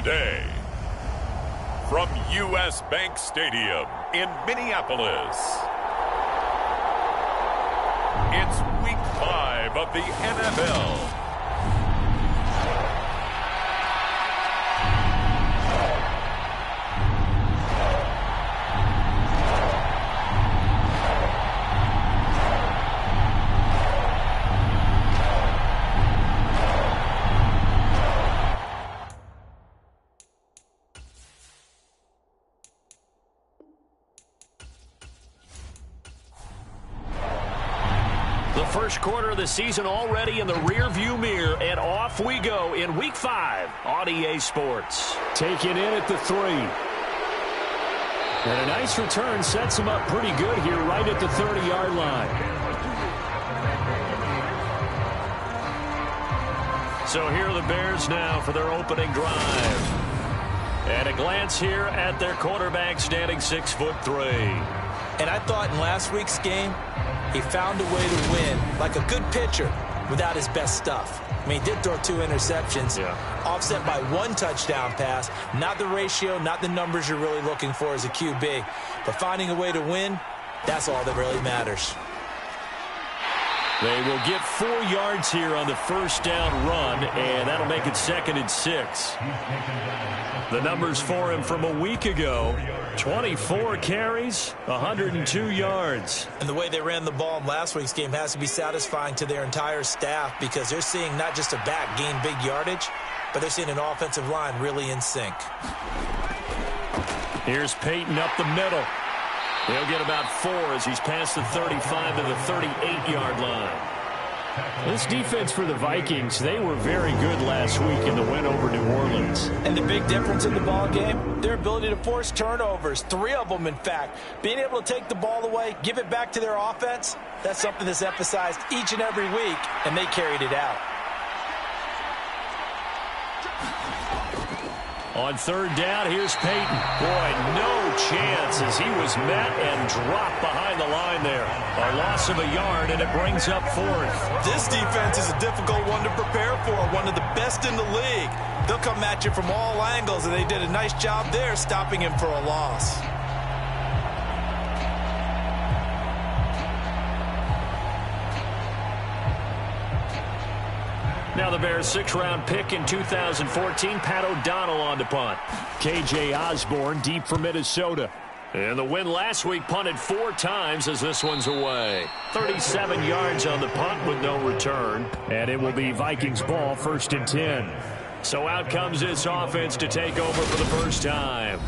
the day. From U.S. Bank Stadium in Minneapolis, it's Week 5 of the NFL. First quarter of the season already in the rear-view mirror, and off we go in Week 5 on EA Sports. Taking in at the 3. And a nice return sets him up pretty good here right at the 30-yard line. So here are the Bears now for their opening drive. And a glance here at their quarterback standing 6'3". And I thought in last week's game, he found a way to win like a good pitcher without his best stuff. I mean, he did throw 2 interceptions, offset by 1 touchdown pass. Not the ratio, not the numbers you're really looking for as a QB. But finding a way to win, that's all that really matters. They will get 4 yards here on the first down run, and that'll make it 2nd and 6. The numbers for him from a week ago: 24 carries, 102 yards. And the way they ran the ball in last week's game has to be satisfying to their entire staff, because they're seeing not just a back gain big yardage, but they're seeing an offensive line really in sync. Here's Peyton up the middle. He'll get about 4 as he's past the 35 to the 38-yard line. This defense for the Vikings, they were very good last week in the win over New Orleans. And the big difference in the ball game, their ability to force turnovers, 3 of them in fact. Being able to take the ball away, give it back to their offense, that's something that's emphasized each and every week, and they carried it out. On 3rd down, here's Peyton. Boy, no chance as he was met and dropped behind the line there. A loss of a yard, and it brings up 4th. This defense is a difficult one to prepare for, one of the best in the league. They'll come at you from all angles, and they did a nice job there stopping him for a loss. Now the Bears' 6th-round pick in 2014, Pat O'Donnell on to punt. KJ Osborne deep for Minnesota. And the win last week, punted 4 times as this one's away. 37 yards on the punt with no return. And it will be Vikings ball, 1st and 10. So out comes this offense to take over for the first time.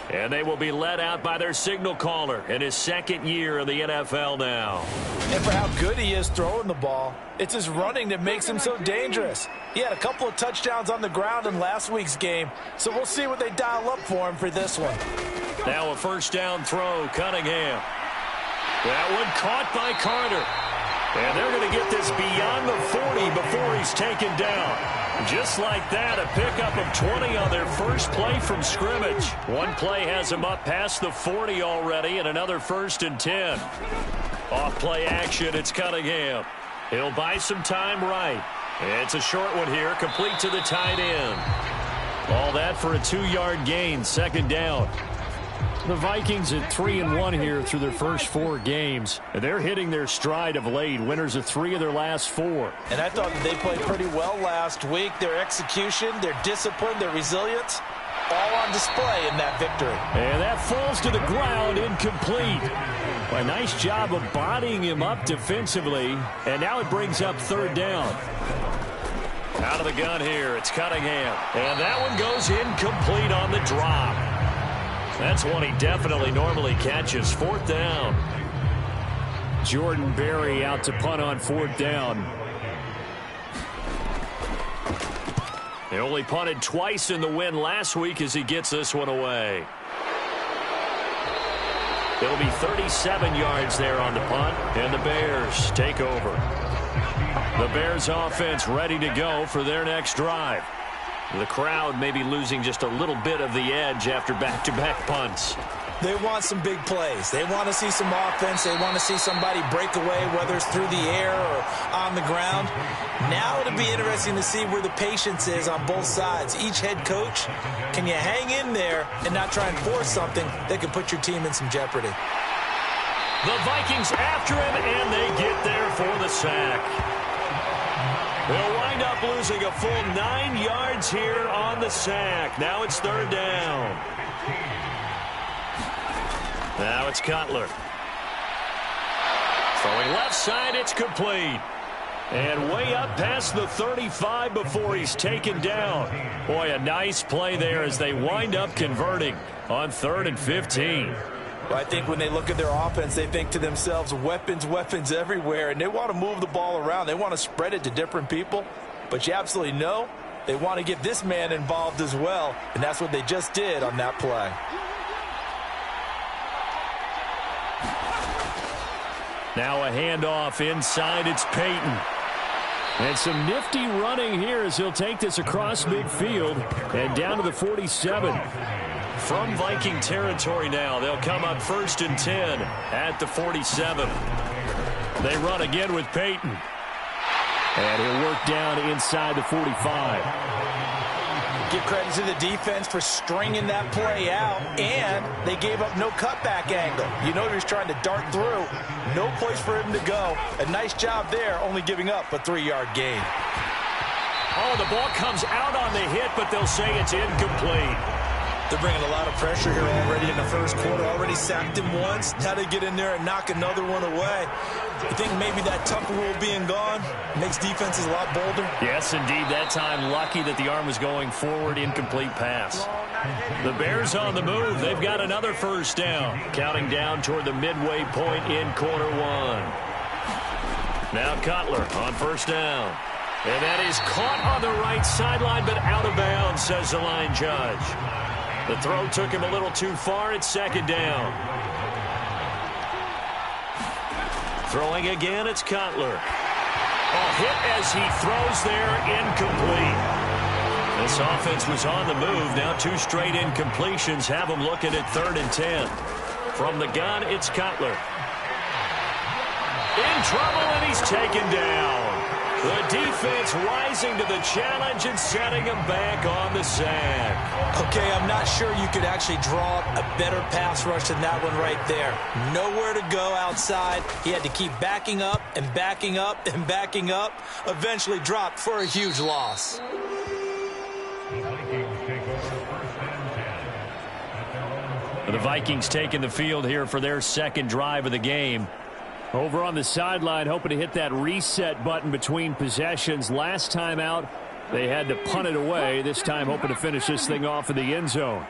And they will be led out by their signal caller in his 2nd year in the NFL now. And for how good he is throwing the ball, it's his running that makes him so dangerous. He had a couple of touchdowns on the ground in last week's game, so we'll see what they dial up for him for this one. Now a 1st down throw, Cunningham. That one caught by Carter. And they're going to get this beyond the 40 before he's taken down. Just like that, a pickup of 20 on their first play from scrimmage. One play has him up past the 40 already, and another 1st and 10. Off play action, it's Cunningham. He'll buy some time right. It's a short one here, complete to the tight end. All that for a 2-yard gain, 2nd down. The Vikings at 3-1 here through their first 4 games. They're hitting their stride of late, winners of 3 of their last 4. And I thought that they played pretty well last week. Their execution, their discipline, their resilience, all on display in that victory. And that falls to the ground, incomplete. A nice job of bodying him up defensively, and now it brings up 3rd down. Out of the gun here, it's Cunningham. And that one goes incomplete on the drop. That's one he definitely normally catches. 4th down. Jordan Berry out to punt on 4th down. They only punted twice in the win last week as he gets this one away. It'll be 37 yards there on the punt, and the Bears take over. The Bears offense ready to go for their next drive. The crowd may be losing just a little bit of the edge after back-to-back punts. They want some big plays. They want to see some offense. They want to see somebody break away, whether it's through the air or on the ground. Now it'll be interesting to see where the patience is on both sides. Each head coach, can you hang in there and not try and force something that could put your team in some jeopardy? The Vikings after him, and they get there for the sack. They'll wind up losing a full 9 yards here on the sack. Now it's third down. Now it's Cutler. Throwing left side, it's complete. And way up past the 35 before he's taken down. Boy, a nice play there as they wind up converting on 3rd and 15. Well, I think when they look at their offense, they think to themselves, weapons, weapons everywhere, and they want to move the ball around. They want to spread it to different people. But you absolutely know they want to get this man involved as well, and that's what they just did on that play. Now a handoff inside. It's Peyton. And some nifty running here as he'll take this across midfield and down to the 47. From Viking territory now, they'll come up 1st and 10 at the 47. They run again with Peyton. And he'll work down inside the 45. Give credit to the defense for stringing that play out, and they gave up no cutback angle. You know he was trying to dart through. No place for him to go. A nice job there, only giving up a 3-yard gain. Oh, the ball comes out on the hit, but they'll say it's incomplete. They're bringing a lot of pressure here already in the first quarter. Already sacked him once. Now they get in there and knock another one away. You think maybe that Tucker rule being gone makes defenses a lot bolder? Yes, indeed. That time, lucky that the arm was going forward. Incomplete pass. The Bears on the move. They've got another first down. Counting down toward the midway point in quarter one. Now Cutler on first down. And that is caught on the right sideline, but out of bounds, says the line judge. The throw took him a little too far. It's second down. Throwing again, it's Cutler. Oh, hit as he throws there, incomplete. This offense was on the move. Now 2 straight incompletions have them looking at 3rd and 10. From the gun, it's Cutler. In trouble, and he's taken down. The defense rising to the challenge and setting him back on the sack. Okay, I'm not sure you could actually draw a better pass rush than that one right there. Nowhere to go outside. He had to keep backing up and backing up and backing up. Eventually dropped for a huge loss. The Vikings taking the field here for their second drive of the game. Over on the sideline, hoping to hit that reset button between possessions. Last time out, they had to punt it away. This time, hoping to finish this thing off in the end zone.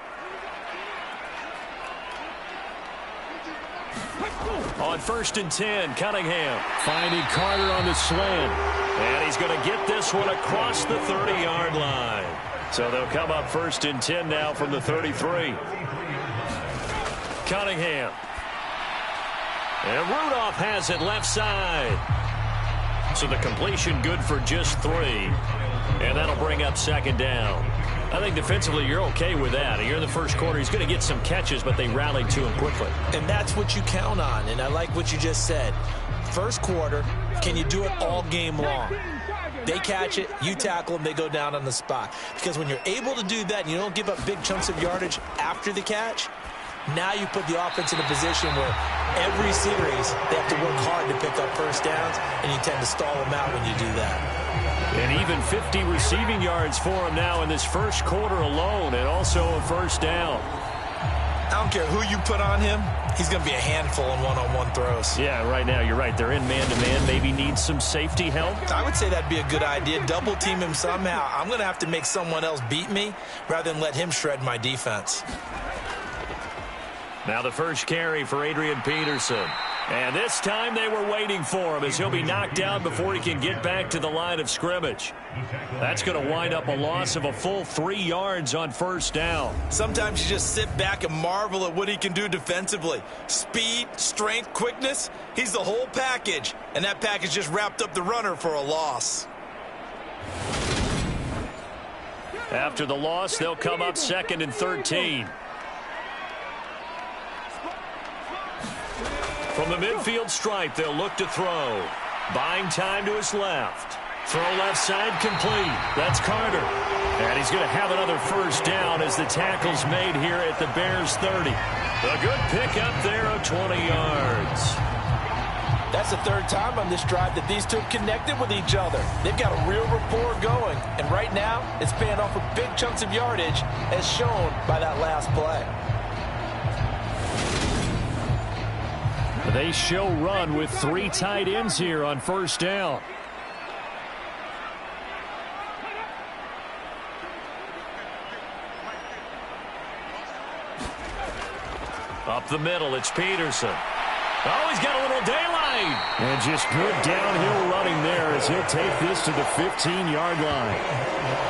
On 1st and 10, Cunningham finding Carter on the slant. And he's going to get this one across the 30-yard line. So they'll come up 1st and 10 now from the 33. Cunningham. And Rudolph has it left side. So the completion good for just 3. And that'll bring up second down. I think defensively you're okay with that. Here in the first quarter, he's going to get some catches, but they rallied to him quickly. And that's what you count on, and I like what you just said. First quarter, can you do it all game long? They catch it, you tackle them, they go down on the spot. Because when you're able to do that and you don't give up big chunks of yardage after the catch, now you put the offense in a position where every series they have to work hard to pick up first downs, and you tend to stall them out when you do that. And even 50 receiving yards for him now in this first quarter alone, and also a first down. I don't care who you put on him, he's going to be a handful in one-on-one throws. Yeah, right now you're right. They're in man-to-man. Maybe needs some safety help. I would say that'd be a good idea. Double team him somehow. I'm going to have to make someone else beat me rather than let him shred my defense. Now the first carry for Adrian Peterson. And this time they were waiting for him as he'll be knocked down before he can get back to the line of scrimmage. That's going to wind up a loss of a full 3 yards on first down. Sometimes you just sit back and marvel at what he can do defensively. Speed, strength, quickness, he's the whole package. And that package just wrapped up the runner for a loss. After the loss, they'll come up 2nd and 13. From the midfield stripe, they'll look to throw. Buying time to his left. Throw left side complete. That's Carter. And he's going to have another first down as the tackle's made here at the Bears' 30. A good pickup there of 20 yards. That's the third time on this drive that these two have connected with each other. They've got a real rapport going. And right now, it's paying off with big chunks of yardage as shown by that last play. They show run with 3 tight ends here on first down. Up the middle, it's Peterson. Oh, he's got a little daylight. And just good downhill running there as he'll take this to the 15-yard line.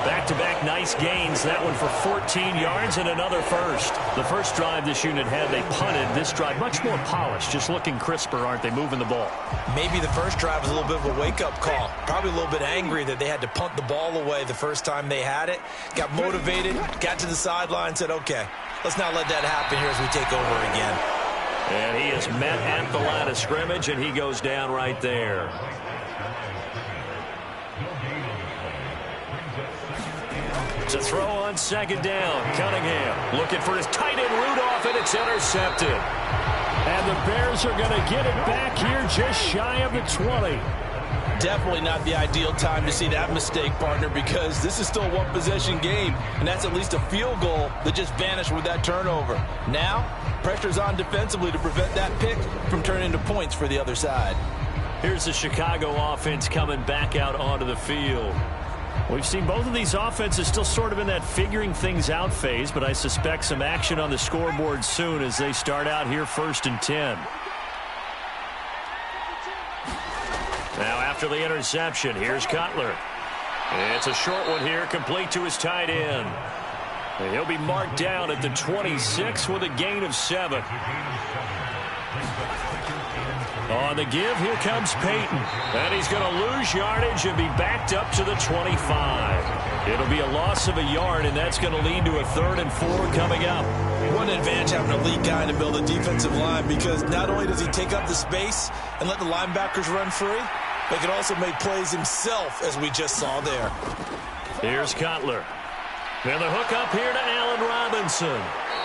Back-to-back nice gains. That one for 14 yards and another first. The first drive this unit had, they punted. This drive much more polished, just looking crisper, aren't they, moving the ball? Maybe the first drive was a little bit of a wake-up call. Probably a little bit angry that they had to punt the ball away the first time they had it. Got motivated, got to the sideline, said, okay, let's not let that happen here as we take over again. And he is met at the line of scrimmage, and he goes down right there. To throw on second down, Cunningham looking for his tight end Rudolph, and it's intercepted. And the Bears are going to get it back here just shy of the 20. Definitely not the ideal time to see that mistake, partner, because this is still a one-possession game, and that's at least a field goal that just vanished with that turnover. Now, pressure's on defensively to prevent that pick from turning into points for the other side. Here's the Chicago offense coming back out onto the field. We've seen both of these offenses still sort of in that figuring things out phase, but I suspect some action on the scoreboard soon as they start out here 1st and 10. Now after the interception, here's Cutler. It's a short one here, complete to his tight end. And he'll be marked down at the 26 with a gain of 7. On the give, here comes Peyton. And he's going to lose yardage and be backed up to the 25. It'll be a loss of a yard, and that's going to lead to a 3rd and 4 coming up. What an advantage having a lead guy to build a defensive line, because not only does he take up the space and let the linebackers run free, but he can also make plays himself, as we just saw there. Here's Cutler. And the hook up here to Allen Robinson.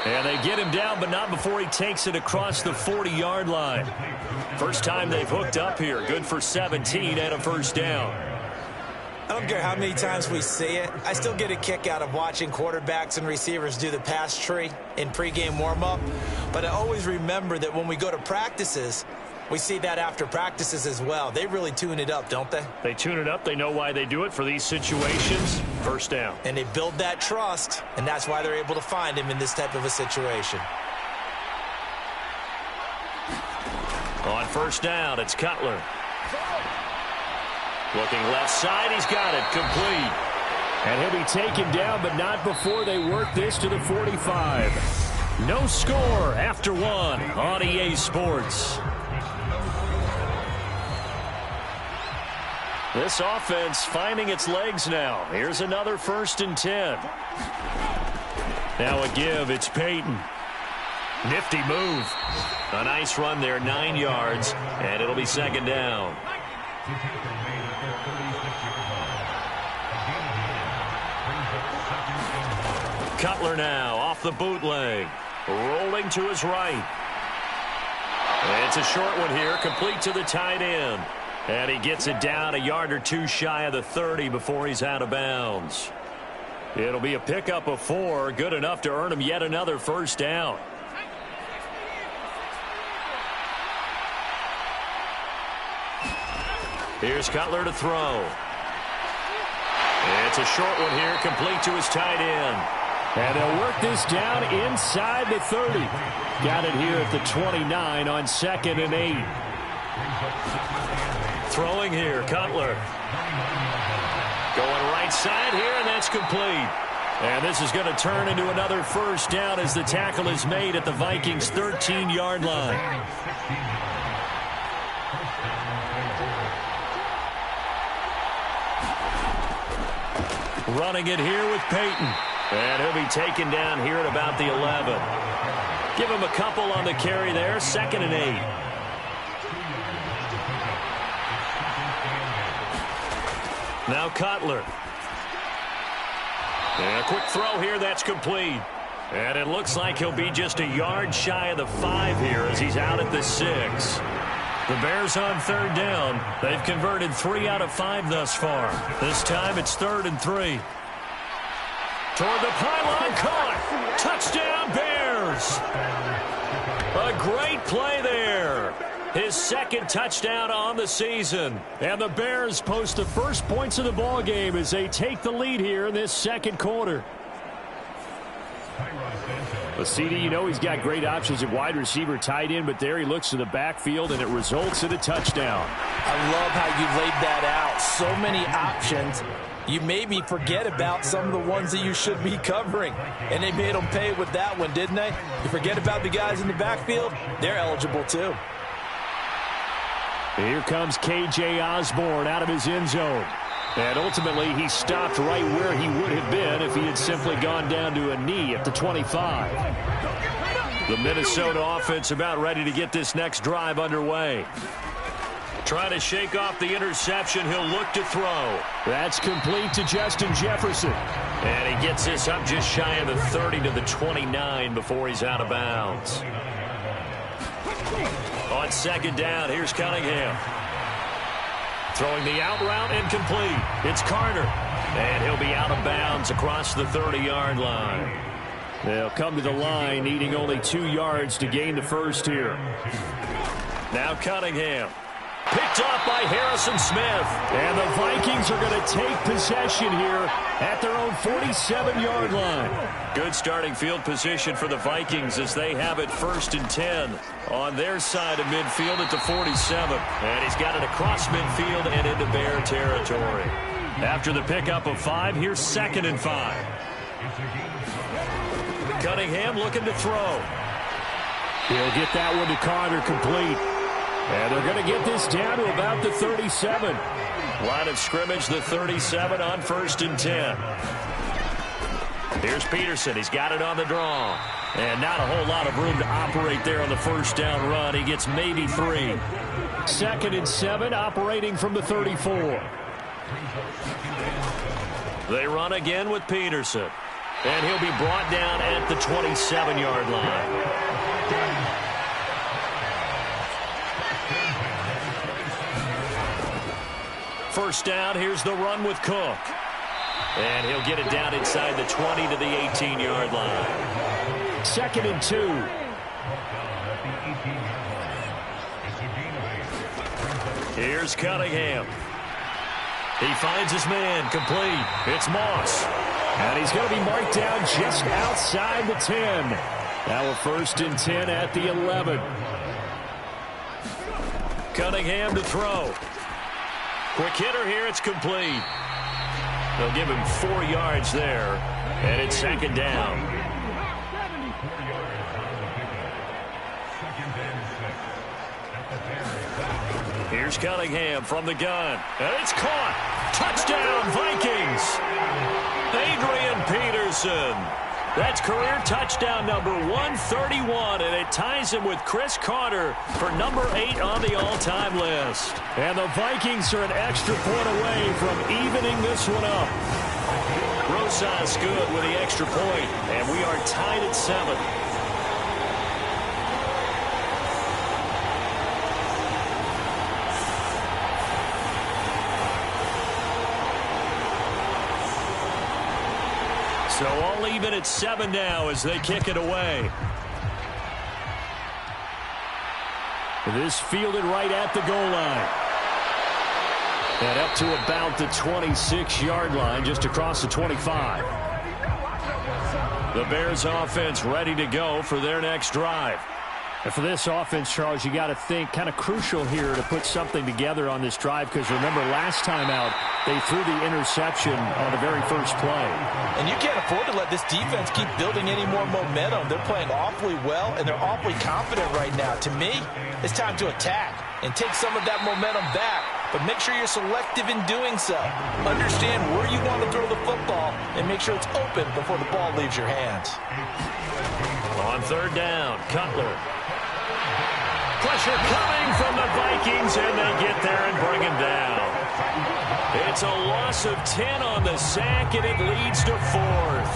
And they get him down, but not before he takes it across the 40-yard line. First time they've hooked up here. Good for 17 and a first down. I don't care how many times we see it. I still get a kick out of watching quarterbacks and receivers do the pass tree in pregame warm-up. But I always remember that when we go to practices, we see that after practices as well. They really tune it up, don't they? They tune it up. They know why they do it for these situations. First down. And they build that trust, and that's why they're able to find him in this type of a situation. On first down, it's Cutler. Looking left side, he's got it, complete. And he'll be taken down, but not before they work this to the 45. No score after 1 on EA Sports. This offense finding its legs now. Here's another 1st and 10. Now a give, it's Peyton. Nifty move. A nice run there, 9 yards, and it'll be 2nd down. Cutler now off the bootleg. Rolling to his right. It's a short one here, complete to the tight end. And he gets it down a yard or 2 shy of the 30 before he's out of bounds. It'll be a pickup of 4, good enough to earn him yet another first down. Here's Cutler to throw. It's a short one here, complete to his tight end. And they'll work this down inside the 30. Got it here at the 29 on 2nd and 8. Throwing here, Cutler. Going right side here, and that's complete. And this is going to turn into another first down as the tackle is made at the Vikings' 13-yard line. Running it here with Peyton. And he'll be taken down here at about the 11. Give him a couple on the carry there, 2nd and 8. Now Cutler. And a quick throw here that's complete. And it looks like he'll be just a yard shy of the 5 here as he's out at the 6. The Bears on 3rd down. They've converted 3 out of 5 thus far. This time it's 3rd and 3. Toward the pylon, caught. Touchdown, Bears. A great play there. His 2nd touchdown on the season. And the Bears post the first points of the ball game as they take the lead here in this 2nd quarter. Well, CD, you know he's got great options at wide receiver, tight end, but there he looks to the backfield, and it results in a touchdown. I love how you laid that out. So many options. You maybe forget about some of the ones that you should be covering. And they made them pay with that one, didn't they? You forget about the guys in the backfield, they're eligible too. Here comes K.J. Osborne out of his end zone. And ultimately, he stopped right where he would have been if he had simply gone down to a knee at the 25. The Minnesota offense about ready to get this next drive underway. Trying to shake off the interception. He'll look to throw. That's complete to Justin Jefferson. And he gets this up just shy of the 30 to the 29 before he's out of bounds. On 2nd down, here's Cunningham. Throwing the out route incomplete. It's Carter. And he'll be out of bounds across the 30-yard line. They'll come to the line needing only 2 yards to gain the first here. Now Cunningham. Picked off by Harrison Smith. And the Vikings are going to take possession here at their own 47-yard line. Good starting field position for the Vikings as they have it 1st and 10 on their side of midfield at the 47. And he's got it across midfield and into Bear territory. After the pickup of 5, here's 2nd and 5. Cunningham looking to throw. He'll get that one to Carter, complete. And they're going to get this down to about the 37. Line of scrimmage, the 37 on 1st and 10. Here's Peterson. He's got it on the draw. And not a whole lot of room to operate there on the 1st down run. He gets maybe 3. 2nd and 7, operating from the 34. They run again with Peterson. And he'll be brought down at the 27-yard line. First down, here's the run with Cook. And he'll get it down inside the 20 to the 18-yard line. 2nd and 2. Here's Cunningham. He finds his man, complete. It's Moss. And he's going to be marked down just outside the 10. Now a 1st and 10 at the 11. Cunningham to throw. Quick hitter here, it's complete. They'll give him 4 yards there, and it's 2nd down. Here's Cunningham from the gun, and it's caught. Touchdown, Vikings. Adrian Peterson. That's career touchdown number 131, and it ties him with Chris Carter for number 8 on the all-time list. And the Vikings are an extra point away from evening this one up. Rosas good with the extra point, and we are tied at 7. So all even at 7 now as they kick it away. This fielded right at the goal line. And up to about the 26-yard line, just across the 25. The Bears offense ready to go for their next drive. And for this offense, Charles, you got to think kind of crucial here to put something together on this drive, because remember last time out they threw the interception on the very first play. And you can't afford to let this defense keep building any more momentum. They're playing awfully well, and they're awfully confident right now. To me, it's time to attack and take some of that momentum back, but make sure you're selective in doing so. Understand where you want to throw the football and make sure it's open before the ball leaves your hands. On 3rd down, Cutler. Pressure coming from the Vikings, and they get there and bring him down. It's a loss of 10 on the sack, and it leads to 4th.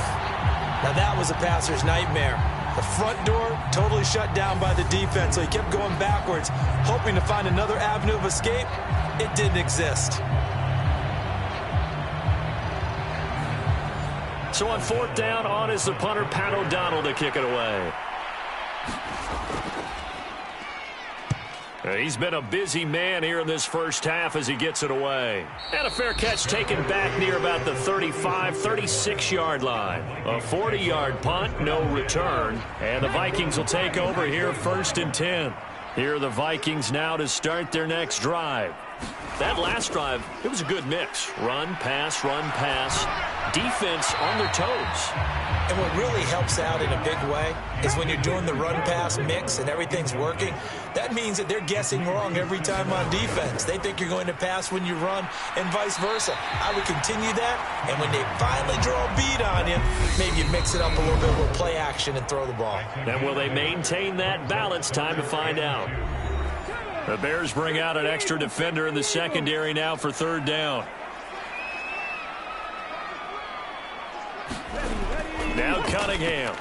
Now that was a passer's nightmare. The front door totally shut down by the defense, so he kept going backwards, hoping to find another avenue of escape. It didn't exist. So on 4th down, on is the punter, Pat O'Donnell, to kick it away. He's been a busy man here in this first half as he gets it away. And a fair catch taken back near about the 35, 36-yard line. A 40-yard punt, no return. And the Vikings will take over here 1st and 10. Here are the Vikings now to start their next drive. That last drive, it was a good mix. Run, pass, defense on their toes. And what really helps out in a big way is when you're doing the run-pass mix and everything's working, that means that they're guessing wrong every time on defense. They think you're going to pass when you run and vice versa. I would continue that, and when they finally draw a beat on you, maybe you mix it up a little bit with play action and throw the ball. And will they maintain that balance? Time to find out. The Bears bring out an extra defender in the secondary now for 3rd down. Now Cunningham.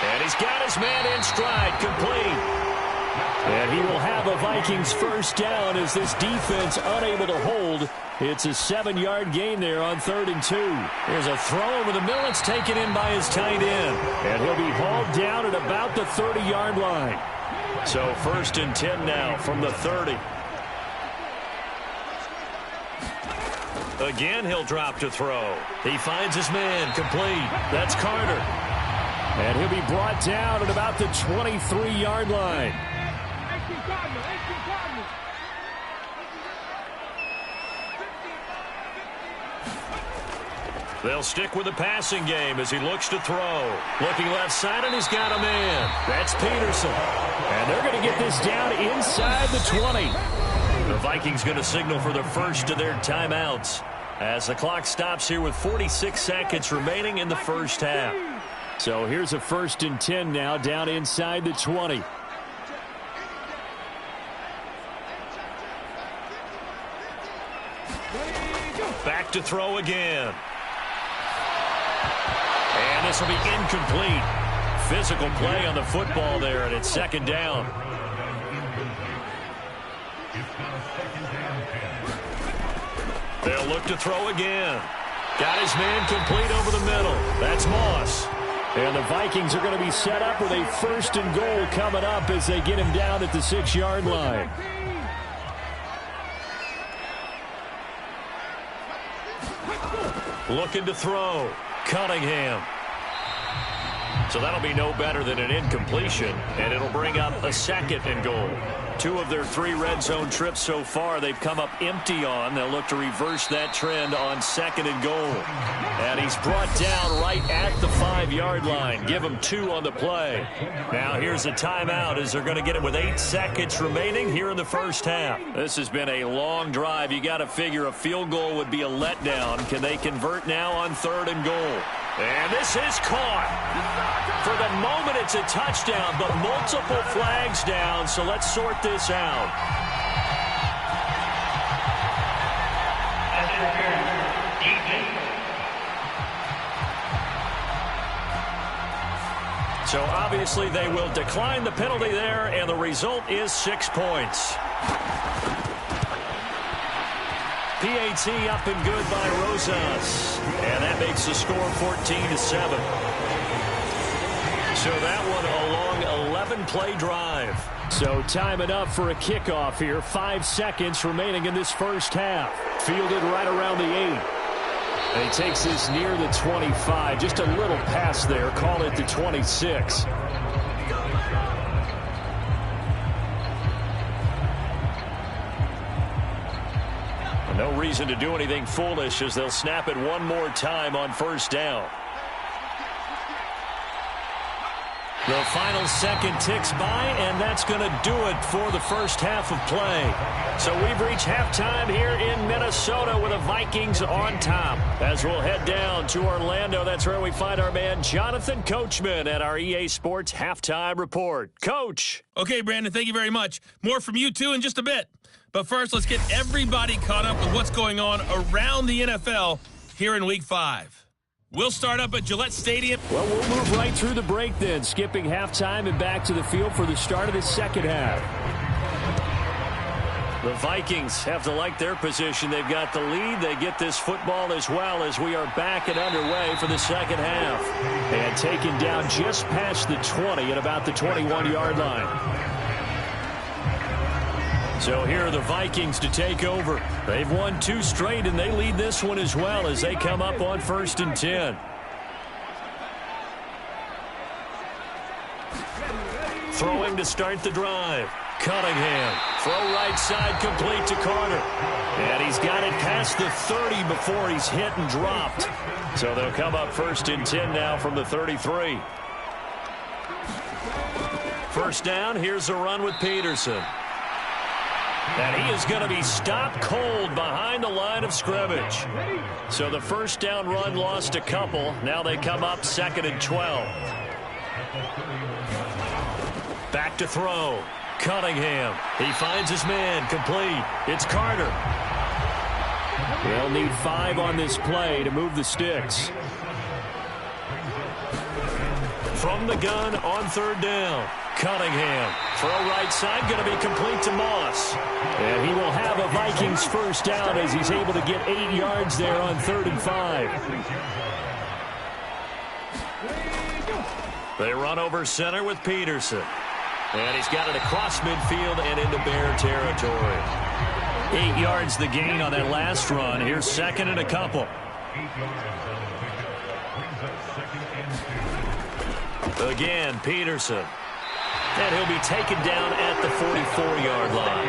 And he's got his man in stride, complete. And he will have a Vikings 1st down as this defense unable to hold. It's a 7-yard gain there on 3rd and 2. Here's a throw over the middle. It's taken in by his tight end. And he'll be hauled down at about the 30-yard line. So 1st and 10 now from the 30. Again, he'll drop to throw. He finds his man, complete. That's Carter. And he'll be brought down at about the 23-yard line. They'll stick with the passing game as he looks to throw. Looking left side, and he's got a man. That's Peterson. And they're going to get this down inside the 20. The Vikings going to signal for the first of their timeouts as the clock stops here with 46 seconds remaining in the first half. So here's a 1st and 10 now down inside the 20. Back to throw again. And this will be incomplete. Physical play on the football there, and it's 2nd down. They'll look to throw again. Got his man complete over the middle. That's Moss. And the Vikings are going to be set up with a 1st and goal coming up as they get him down at the 6-yard line. Looking to throw. Cunningham. So that'll be no better than an incompletion, and it'll bring up a 2nd and goal. 2 of their 3 red zone trips so far they've come up empty on. They'll look to reverse that trend on 2nd and goal. And he's brought down right at the 5-yard line. Give him 2 on the play. Now here's a timeout as they're going to get it with 8 seconds remaining here in the first half. This has been a long drive. You got to figure a field goal would be a letdown. Can they convert now on 3rd and goal? And this is caught. For the moment, it's a touchdown, but multiple flags down, so let's sort this out. So obviously they will decline the penalty there, and the result is 6 points. PAT up and good by Rosas. And that makes the score 14-7. So that one a long 11-play drive. So time enough for a kickoff here. 5 seconds remaining in this first half. Fielded right around the 8. And he takes this near the 25. Just a little pass there. Call it the 26. No reason to do anything foolish as they'll snap it one more time on 1st down. The final second ticks by, and that's going to do it for the first half of play. So we've reached halftime here in Minnesota with the Vikings on top. As we'll head down to Orlando, that's where we find our man Jonathan Coachman at our EA Sports Halftime Report. Coach. Okay, Brandon, thank you very much. More from you, too, in just a bit. But first, let's get everybody caught up with what's going on around the NFL here in Week 5. We'll start up at Gillette Stadium. Well, we'll move right through the break then, skipping halftime and back to the field for the start of the second half. The Vikings have to like their position. They've got the lead. They get this football as well as we are back and underway for the second half. And taken down just past the 20 at about the 21-yard line. So here are the Vikings to take over. They've won 2 straight, and they lead this one as well as they come up on 1st and 10. Throwing to start the drive. Cunningham. Throw right side complete to Carter. And he's got it past the 30 before he's hit and dropped. So they'll come up 1st and 10 now from the 33. First down, here's a run with Peterson. And he is going to be stopped cold behind the line of scrimmage. So the first down run lost a couple. Now they come up 2nd and 12. Back to throw. Cunningham. He finds his man. Complete. It's Carter. They'll need 5 on this play to move the sticks. From the gun on 3rd down. Cunningham. Throw right side, going to be complete to Moss. And he will have a Vikings first down as he's able to get 8 yards there on 3rd and 5. They run over center with Peterson. And he's got it across midfield and into Bear territory. 8 yards the gain on that last run. Here's 2nd and a couple. Again, Peterson. And he'll be taken down at the 44-yard line.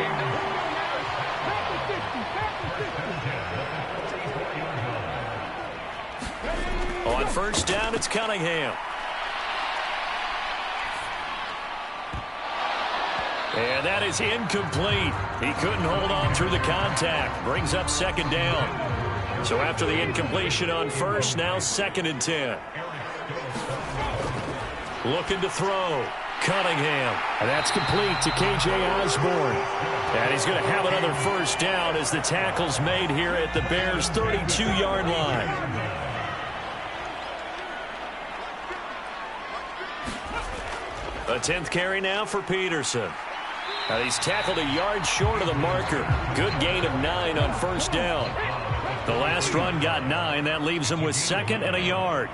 On first down, it's Cunningham. And that is incomplete. He couldn't hold on through the contact. Brings up 2nd down. So after the incompletion on first, now 2nd and 10. Looking to throw. Cunningham. And that's complete to K.J. Osborne. And he's going to have another first down as the tackle's made here at the Bears' 32-yard line. A 10th carry now for Peterson. Now he's tackled a yard short of the marker. Good gain of 9 on first down. The last run got 9. That leaves him with 2nd and a yard.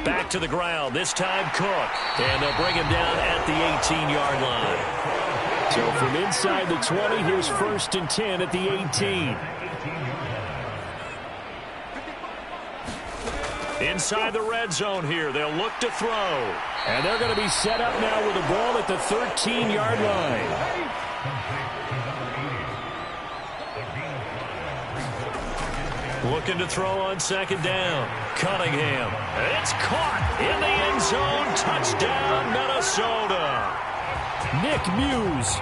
Back to the ground, this time Cook. And they'll bring him down at the 18-yard line. So from inside the 20, here's 1st and 10 at the 18. Inside the red zone here, they'll look to throw. And they're going to be set up now with the ball at the 13-yard line. Looking to throw on 2nd down. Cunningham. It's caught in the end zone. Touchdown, Minnesota. Nick Muse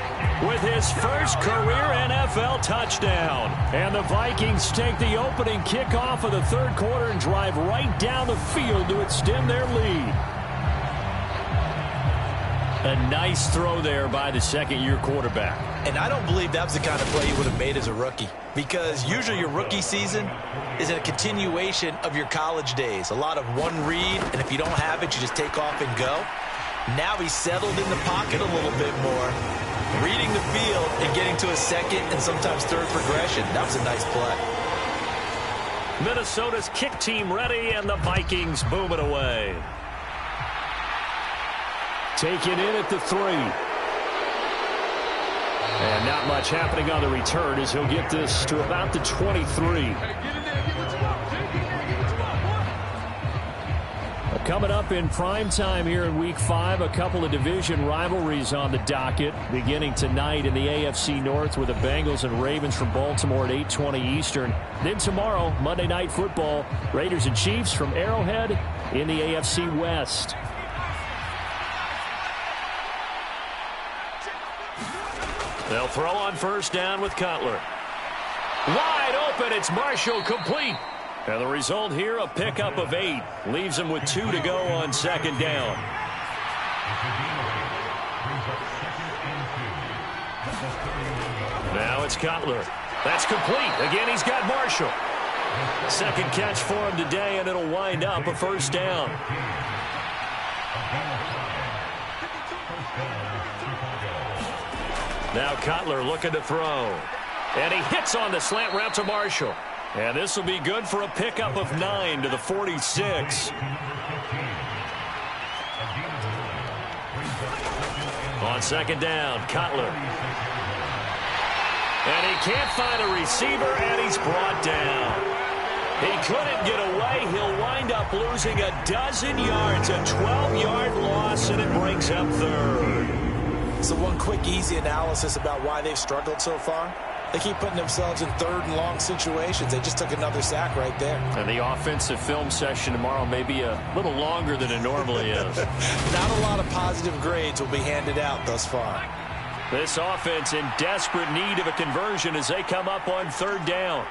with his first career NFL touchdown. And the Vikings take the opening kickoff of the 3rd quarter and drive right down the field to extend their lead. A nice throw there by the 2nd-year quarterback. And I don't believe that was the kind of play you would have made as a rookie, because usually your rookie season is a continuation of your college days. A lot of one read, and if you don't have it, you just take off and go. Now he's settled in the pocket a little bit more, reading the field and getting to a 2nd and sometimes 3rd progression. That was a nice play. Minnesota's kick team ready, and the Vikings boom it away. Taken in at the 3. And not much happening on the return as he'll get this to about the 23. A Coming up in prime time here in Week 5, a couple of division rivalries on the docket, beginning tonight in the AFC North with the Bengals and Ravens from Baltimore at 8:20 Eastern. Then tomorrow, Monday Night Football, Raiders and Chiefs from Arrowhead in the AFC West. They'll throw on first down with Cutler. Wide open, it's Marshall, complete. And the result here, a pickup of 8. Leaves him with 2 to go on second down. Now it's Cutler. That's complete. Again, he's got Marshall. Second catch for him today, and it'll wind up a first down. Now Cutler looking to throw. And he hits on the slant route to Marshall. And this will be good for a pickup of 9 to the 46. On second down, Cutler. And he can't find a receiver, and he's brought down. He couldn't get away. He'll wind up losing a dozen yards, a 12-yard loss, and it brings up third. So one quick, easy analysis about why they've struggled so far. They keep putting themselves in third and long situations. They just took another sack right there. And the offensive film session tomorrow may be a little longer than it normally is. Not a lot of positive grades will be handed out thus far. This offense in desperate need of a conversion as they come up on third down.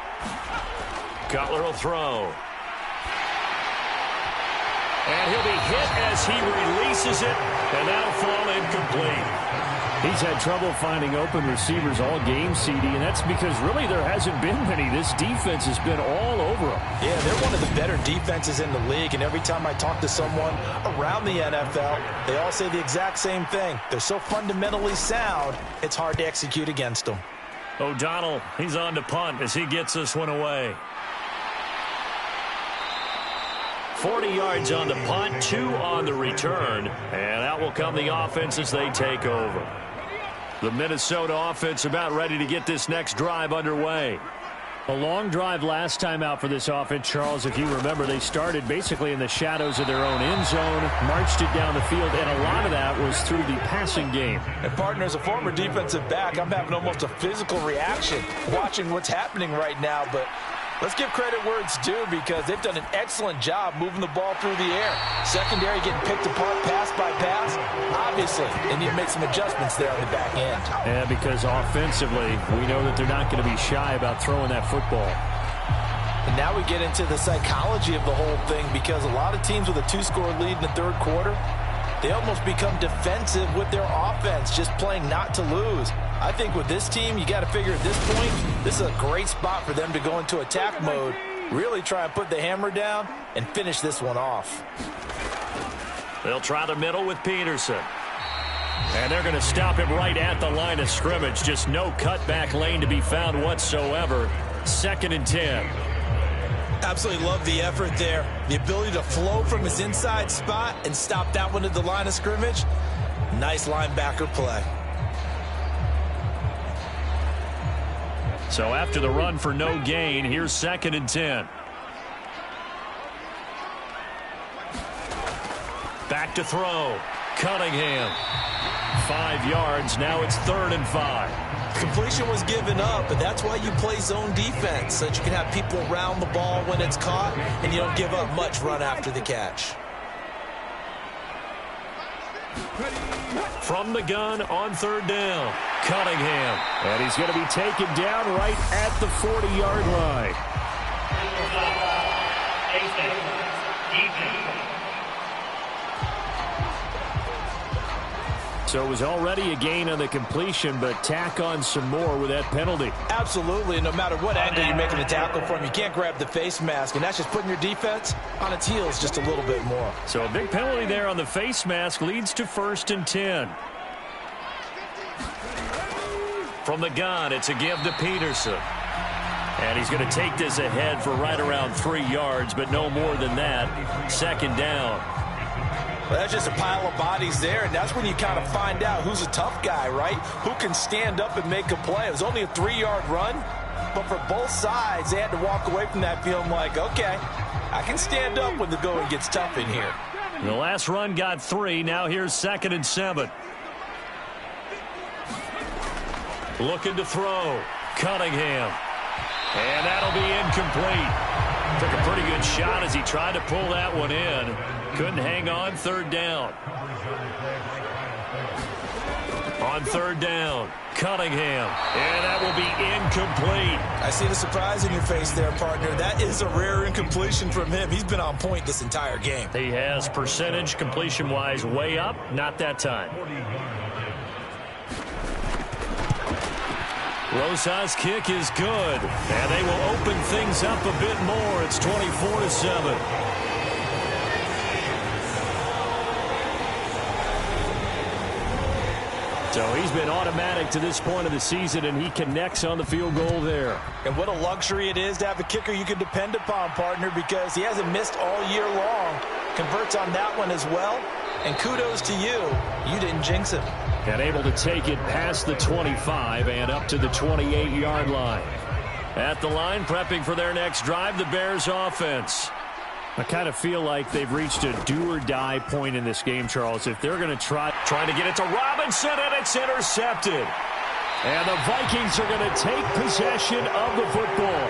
Cutler will throw. And he'll be hit as he releases it, and that'll fall incomplete. He's had trouble finding open receivers all game, CD, and that's because really there hasn't been many. This defense has been all over them. Yeah, they're one of the better defenses in the league, and every time I talk to someone around the NFL, they all say the exact same thing. They're so fundamentally sound, it's hard to execute against them. O'Donnell, he's on to punt as he gets this one away. 40 yards on the punt, 2 on the return, and out will come the offense as they take over. The Minnesota offense about ready to get this next drive underway. A long drive last time out for this offense, Charles. If you remember, they started basically in the shadows of their own end zone, marched it down the field, and a lot of that was through the passing game. And partner, as a former defensive back, I'm having almost a physical reaction watching what's happening right now, but let's give credit where it's due because they've done an excellent job moving the ball through the air. Secondary getting picked apart pass by pass. Obviously, they need to make some adjustments there on the back end. Yeah, because offensively, we know that they're not going to be shy about throwing that football. And now we get into the psychology of the whole thing because a lot of teams with a 2-score lead in the third quarter, they almost become defensive with their offense, just playing not to lose. I think with this team, you got to figure at this point, this is a great spot for them to go into attack mode, really try and put the hammer down and finish this one off. They'll try the middle with Peterson. And they're going to stop him right at the line of scrimmage. Just no cutback lane to be found whatsoever. 2nd and 10. Absolutely love the effort there. The ability to flow from his inside spot and stop that one at the line of scrimmage. Nice linebacker play. So after the run for no gain, here's 2nd and 10. Back to throw. Cunningham. 5 yards. Now it's 3rd and 5. Completion was given up, but that's why you play zone defense, so that you can have people around the ball when it's caught, and you don't give up much run after the catch. From the gun on 3rd down, Cunningham. And he's going to be taken down right at the 40-yard line. So it was already a gain on the completion, but tack on some more with that penalty. Absolutely. No matter what angle you're making the tackle from, you can't grab the face mask, and that's just putting your defense on its heels just a little bit more. So a big penalty there on the face mask leads to 1st and 10. From the gun, it's a give to Peterson. And he's going to take this ahead for right around 3 yards, but no more than that. 2nd down. Well, that's just a pile of bodies there, and that's when you kind of find out who's a tough guy, right? Who can stand up and make a play. It was only a 3-yard run, but for both sides, they had to walk away from that feeling like, okay, I can stand up when the going gets tough in here. The last run got 3. Now here's 2nd and 7. Looking to throw. Cunningham. And that'll be incomplete. Took a pretty good shot as he tried to pull that one in. Couldn't hang on. 3rd down. On 3rd down, Cunningham. And that will be incomplete. I see the surprise in your face there, partner. That is a rare incompletion from him. He's been on point this entire game. He has percentage completion-wise way up. Not that time. Rosas' kick is good. And they will open things up a bit more. It's 24-7. So he's been automatic to this point of the season, and he connects on the field goal there. And what a luxury it is to have a kicker you can depend upon, partner, because he hasn't missed all year long. Converts on that one as well. And kudos to you. You didn't jinx him. And able to take it past the 25 and up to the 28-yard line. At the line, prepping for their next drive, the Bears offense. I kind of feel like they've reached a do-or-die point in this game, Charles. If they're going to try to get it to Robinson, and it's intercepted. And the Vikings are going to take possession of the football.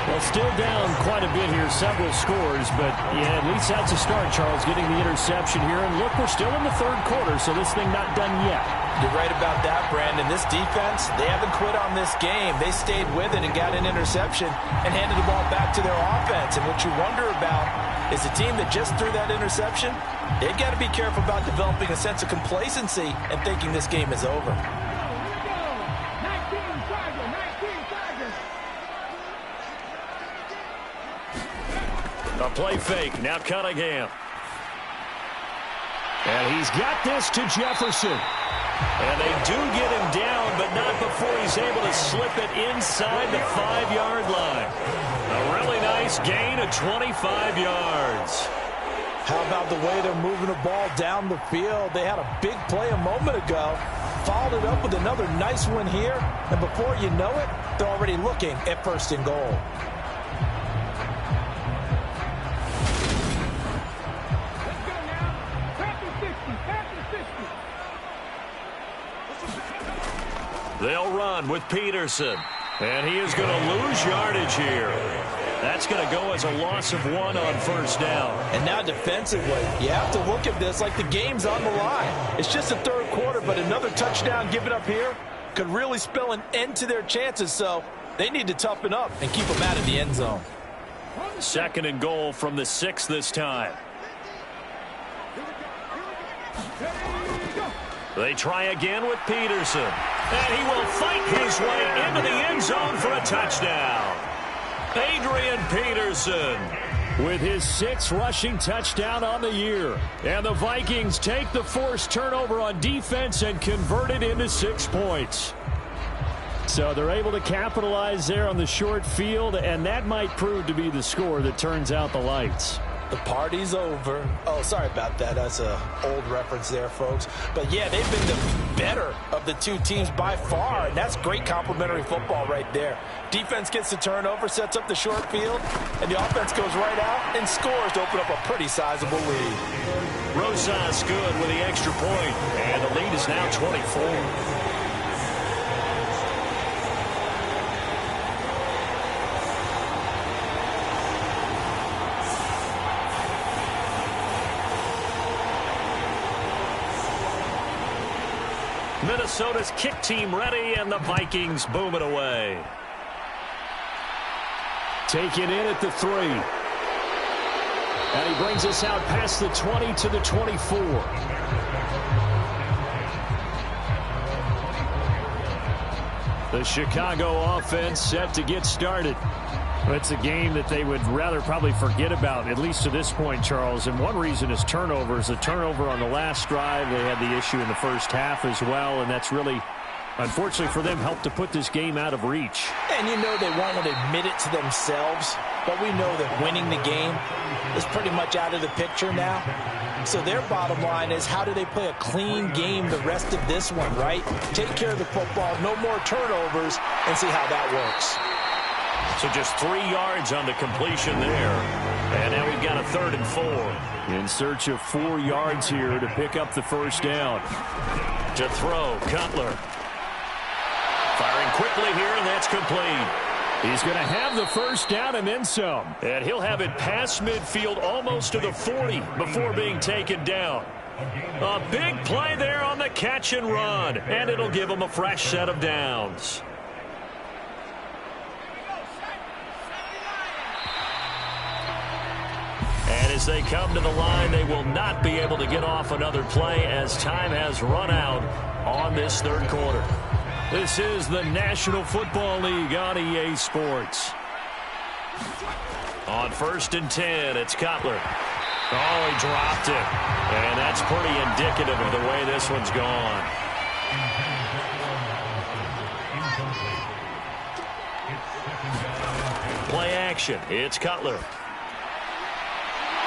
Well, still down quite a bit here, several scores, but yeah, at least that's a start, Charles, getting the interception here. And look, we're still in the 3rd quarter, so this thing not done yet. You're right about that, Brandon. This defense, they haven't quit on this game. They stayed with it and got an interception and handed the ball back to their offense. And what you wonder about is the team that just threw that interception, they've got to be careful about developing a sense of complacency and thinking this game is over. A play fake. Now Cunningham. And he's got this to Jefferson. And they do get him down, but not before he's able to slip it inside the 5-yard line. A really nice gain of 25 yards. How about the way they're moving the ball down the field? They had a big play a moment ago. Followed it up with another nice one here. And before you know it, they're already looking at 1st and goal. They'll run with Peterson. And he is going to lose yardage here. That's going to go as a loss of 1 on 1st down. And now defensively, you have to look at this like the game's on the line. It's just the 3rd quarter, but another touchdown given up here could really spell an end to their chances. So they need to toughen up and keep them out of the end zone. 2nd and goal from the 6 this time. They try again with Peterson. And he will fight his way into the end zone for a touchdown. Adrian Peterson with his 6th rushing touchdown on the year. And the Vikings take the forced turnover on defense and convert it into 6 points. So they're able to capitalize there on the short field, and that might prove to be the score that turns out the lights. The party's over. Oh, sorry about that. That's an old reference there, folks. But, yeah, they've been the better of the two teams by far, and that's great complimentary football right there. Defense gets the turnover, sets up the short field, and the offense goes right out and scores to open up a pretty sizable lead. Rosas good with the extra point, and the lead is now 24. Minnesota's kick team ready, and the Vikings boom it away. Taken in at the 3. And he brings us out past the 20 to the 24. The Chicago offense set to get started. It's a game that they would rather probably forget about, at least to this point, Charles. And one reason is turnovers. The turnover on the last drive, they had the issue in the first half as well. And that's really, unfortunately for them, helped to put this game out of reach. And you know they won't admit it to themselves, but we know that winning the game is pretty much out of the picture now. So their bottom line is, how do they play a clean game the rest of this one, right? Take care of the football, no more turnovers, and see how that works. So just 3 yards on the completion there. And now we've got a 3rd and 4. In search of 4 yards here to pick up the first down. To throw, Cutler. Firing quickly here, and that's complete. He's going to have the first down and then some. And he'll have it past midfield almost to the 40 before being taken down. A big play there on the catch and run, and it'll give him a fresh set of downs. And as they come to the line, they will not be able to get off another play as time has run out on this 3rd quarter. This is the National Football League on EA Sports. On 1st and 10, it's Cutler. Oh, he dropped it. And that's pretty indicative of the way this one's gone. Play action. It's Cutler.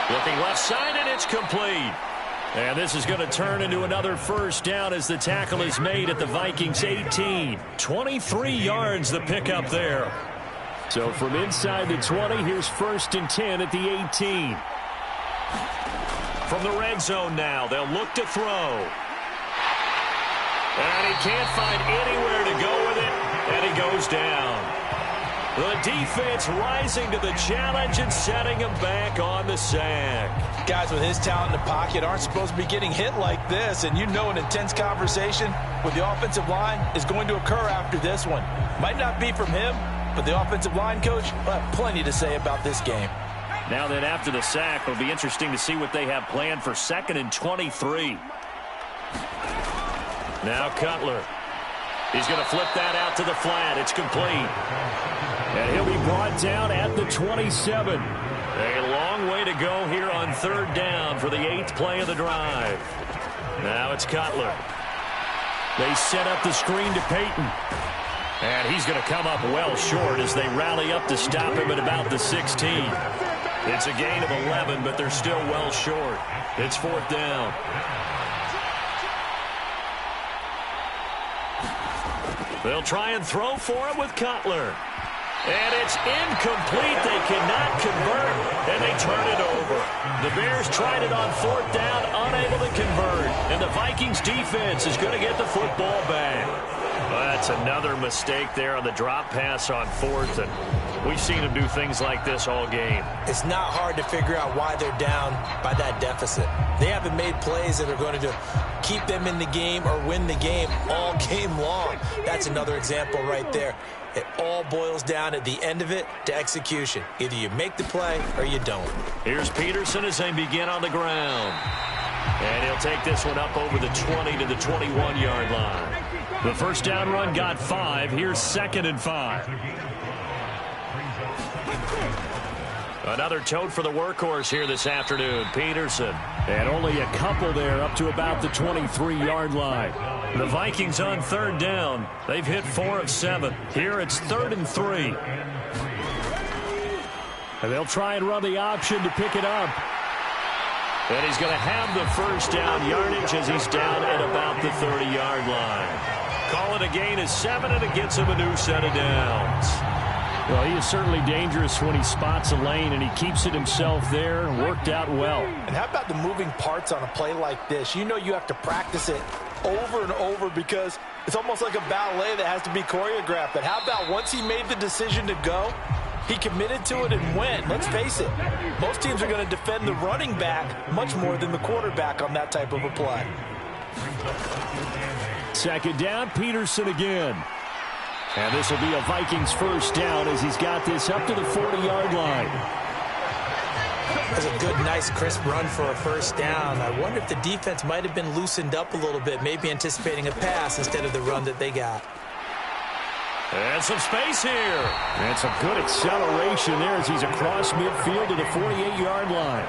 Looking left side, and it's complete. And this is going to turn into another first down as the tackle is made at the Vikings 18. 23 yards the pickup there. So from inside the 20, here's 1st and 10 at the 18. From the red zone now, they'll look to throw. And he can't find anywhere to go with it, and he goes down. The defense rising to the challenge and setting him back on the sack. Guys with his talent in the pocket aren't supposed to be getting hit like this, and you know an intense conversation with the offensive line is going to occur after this one. Might not be from him, but the offensive line coach will have plenty to say about this game. Now then, after the sack, it'll be interesting to see what they have planned for 2nd and 23. Now Cutler. He's going to flip that out to the flat. It's complete. And he'll be brought down at the 27. A long way to go here on 3rd down for the 8th play of the drive. Now it's Cutler. They set up the screen to Peyton. And he's going to come up well short as they rally up to stop him at about the 16. It's a gain of 11, but they're still well short. It's 4th down. They'll try and throw for it with Cutler. And it's incomplete. They cannot convert, and they turn it over. The Bears tried it on 4th down, unable to convert. And the Vikings defense is going to get the football back. Well, that's another mistake there on the drop pass on 4th, and we've seen them do things like this all game. It's not hard to figure out why they're down by that deficit. They haven't made plays that are going to keep them in the game or win the game all game long. That's another example right there. It all boils down at the end of it to execution. Either you make the play or you don't. Here's Peterson as they begin on the ground. And he'll take this one up over the 20 to the 21-yard line. The first down run got 5. Here's 2nd and 5. Another tote for the workhorse here this afternoon, Peterson. And only a couple there up to about the 23-yard line. The Vikings on 3rd down. They've hit 4 of 7. Here it's 3rd and 3. And they'll try and run the option to pick it up. And he's going to have the first down yardage as he's down at about the 30-yard line. Call it a gain of 7, and it gets him a new set of downs. Well, he is certainly dangerous when he spots a lane, and he keeps it himself there. Worked out well. And how about the moving parts on a play like this? You know you have to practice it over and over because it's almost like a ballet that has to be choreographed. But how about once he made the decision to go, he committed to it and went. Let's face it, most teams are going to defend the running back much more than the quarterback on that type of a play. 2nd down, Peterson again. And this will be a Vikings first down as he's got this up to the 40-yard line. That's a good, nice, crisp run for a first down. I wonder if the defense might have been loosened up a little bit, maybe anticipating a pass instead of the run that they got. And some space here. And some good acceleration there as he's across midfield to the 48-yard line.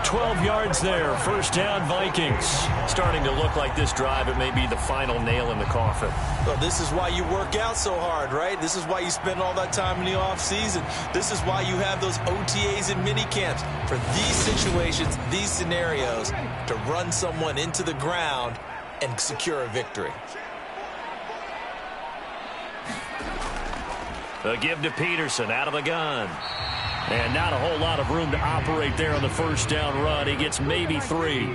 12 yards there. First down, Vikings. Starting to look like this drive, it may be the final nail in the coffin. Well, this is why you work out so hard, right? This is why you spend all that time in the offseason. This is why you have those OTAs and mini camps. For these situations, these scenarios, to run someone into the ground and secure a victory. A give to Peterson out of the gun. And not a whole lot of room to operate there on the first down run. He gets maybe 3.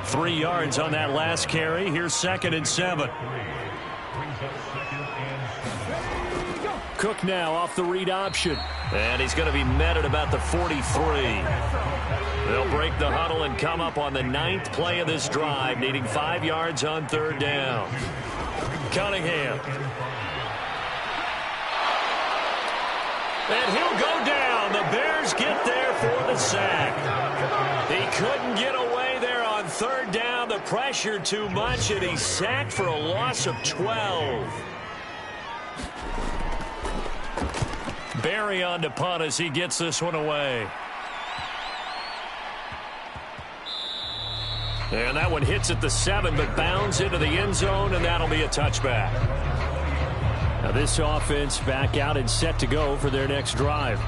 3 yards on that last carry. Here's 2nd and 7. Cook now off the read option. And he's going to be met at about the 43. They'll break the huddle and come up on the 9th play of this drive, needing 5 yards on 3rd down. Cunningham. And he'll go down. The Bears get there for the sack. He couldn't get away there on 3rd down. The pressure too much, and he's sacked for a loss of 12. Barry on to punt as he gets this one away. And that one hits at the 7, but bounds into the end zone, and that'll be a touchback. Now this offense back out and set to go for their next drive.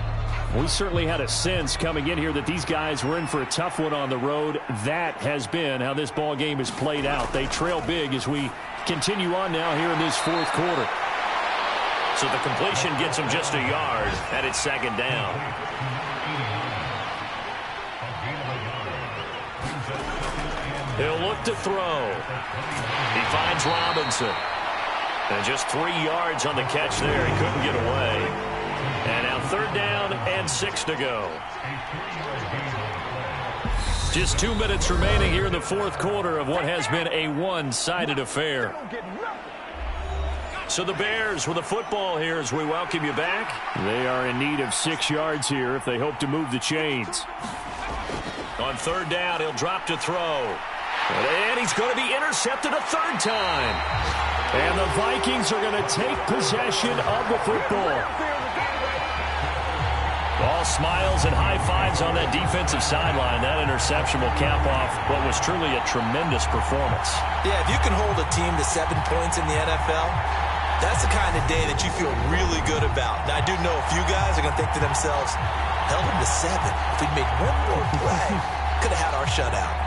We certainly had a sense coming in here that these guys were in for a tough one on the road. That has been how this ball game has played out. They trail big as we continue on now here in this 4th quarter. So the completion gets him just a yard, and it's 2nd down. He'll look to throw. He finds Robinson. And just 3 yards on the catch there. He couldn't get away. And now 3rd down and 6 to go. Just 2 minutes remaining here in the 4th quarter of what has been a one-sided affair. So the Bears with the football here as we welcome you back. They are in need of 6 yards here if they hope to move the chains. On 3rd down, he'll drop to throw. And he's going to be intercepted a 3rd time. And the Vikings are going to take possession of the football. All smiles and high fives on that defensive sideline. That interception will cap off what was truly a tremendous performance. Yeah, if you can hold a team to 7 points in the NFL, that's the kind of day that you feel really good about. Now, I do know a few guys are going to think to themselves, held them to 7. If we'd made one more play, could have had our shutout.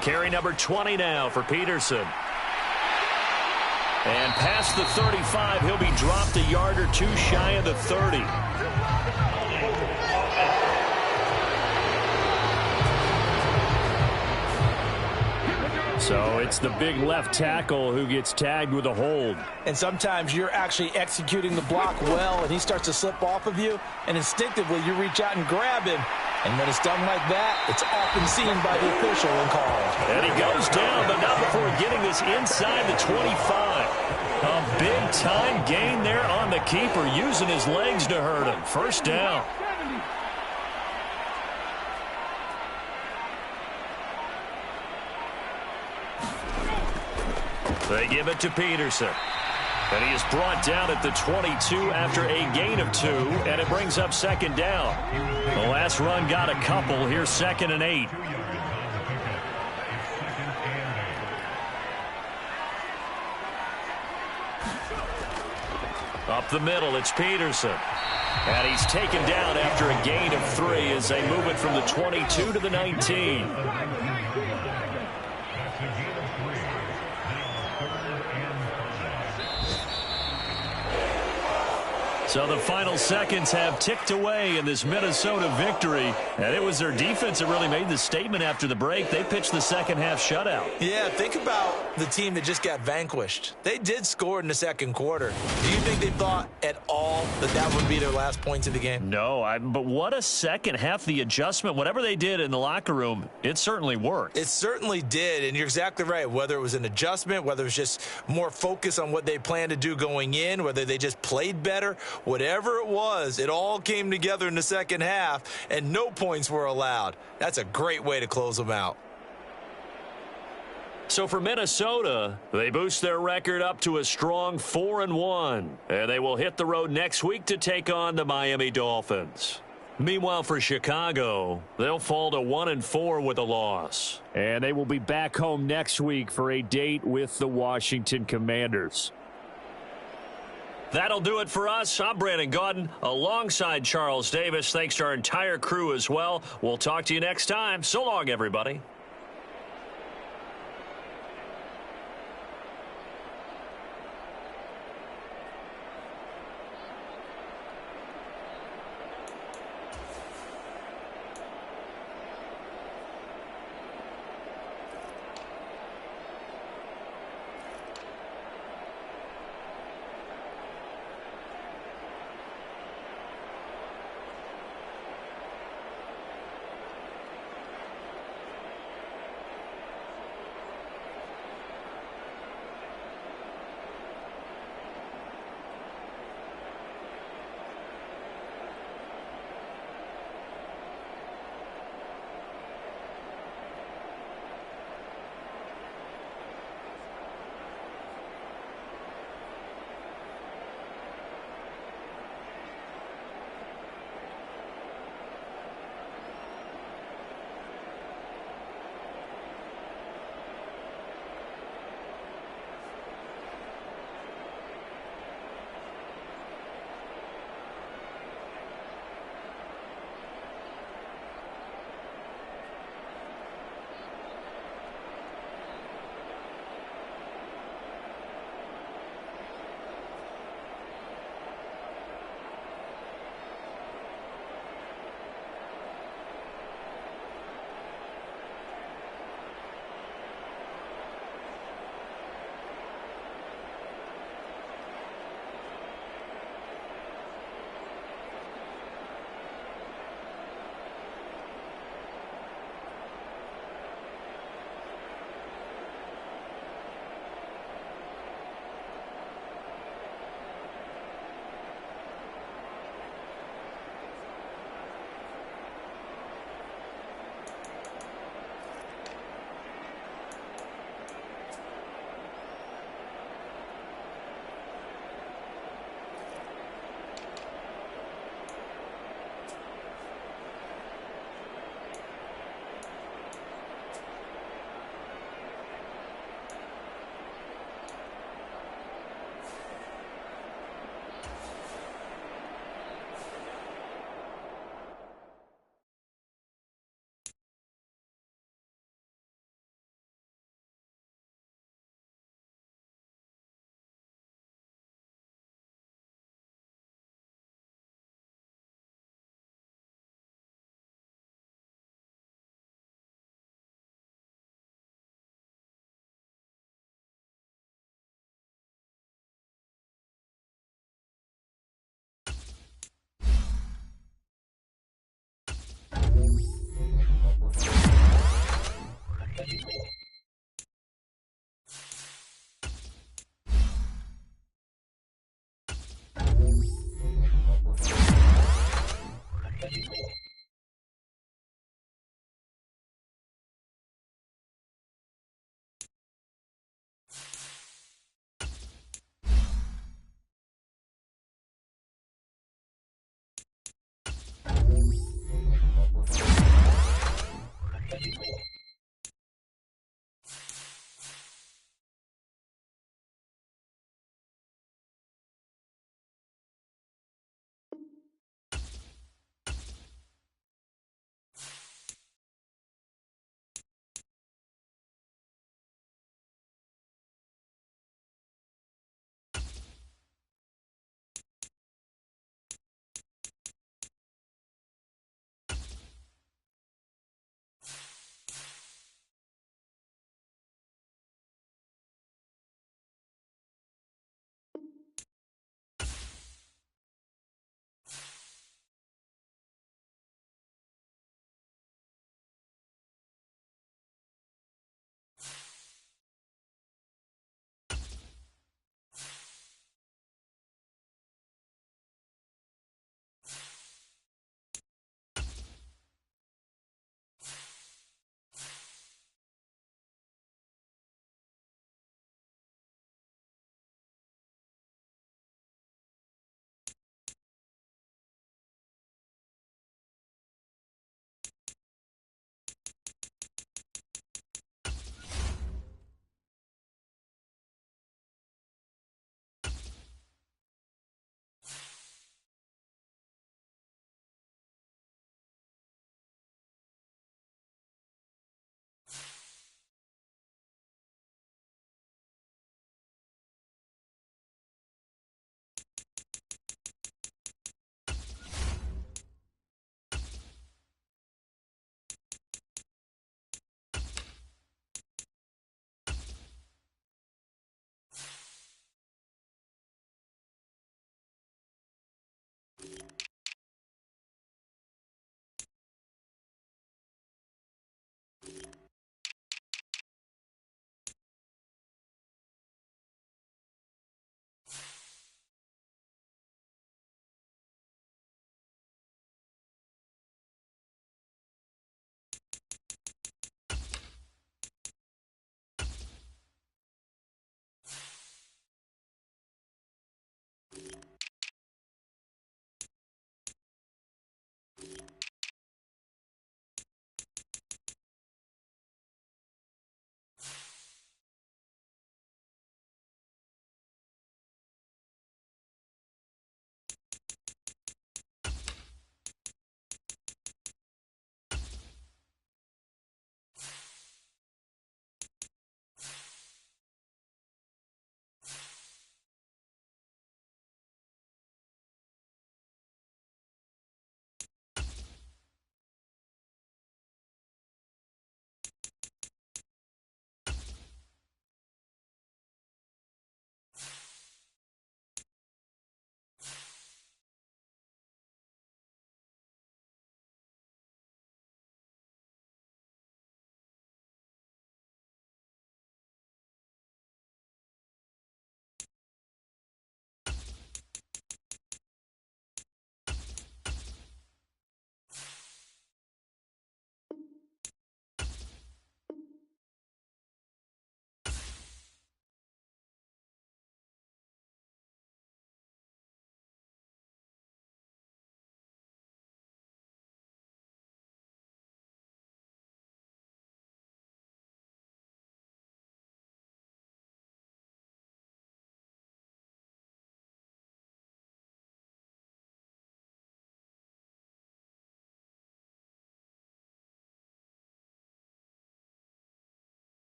Carry number 20 now for Peterson. And past the 35, he'll be dropped a yard or 2 shy of the 30. So it's the big left tackle who gets tagged with a hold. And sometimes you're actually executing the block well, and he starts to slip off of you, and instinctively you reach out and grab him. And when it's done like that, it's often seen by the official and called. And he goes down, but not before getting this inside the 25. A big-time gain there on the keeper, using his legs to hurt him. 1st down. They give it to Peterson. And he is brought down at the 22 after a gain of 2, and it brings up 2nd down. The last run got a couple. Here's 2nd and 8. Up the middle, it's Peterson. And he's taken down after a gain of 3 as they move it from the 22 to the 19. So the final seconds have ticked away in this Minnesota victory. And it was their defense that really made the statement after the break. They pitched the second-half shutout. Yeah, think about the team that just got vanquished. They did score in the 2nd quarter. Do you think they thought at all that that would be their last points of the game? No, but what a second half. The adjustment, whatever they did in the locker room, it certainly worked. It certainly did, and you're exactly right. Whether it was an adjustment, whether it was just more focus on what they planned to do going in, whether they just played better, whatever it was, it all came together in the 2nd half, and no points were allowed. That's a great way to close them out. So for Minnesota, they boost their record up to a strong 4-1, and they will hit the road next week to take on the Miami Dolphins. Meanwhile, for Chicago, they'll fall to 1-4 with a loss. And they will be back home next week for a date with the Washington Commanders. That'll do it for us. I'm Brandon Gaudin alongside Charles Davis. Thanks to our entire crew as well. We'll talk to you next time. So long, everybody.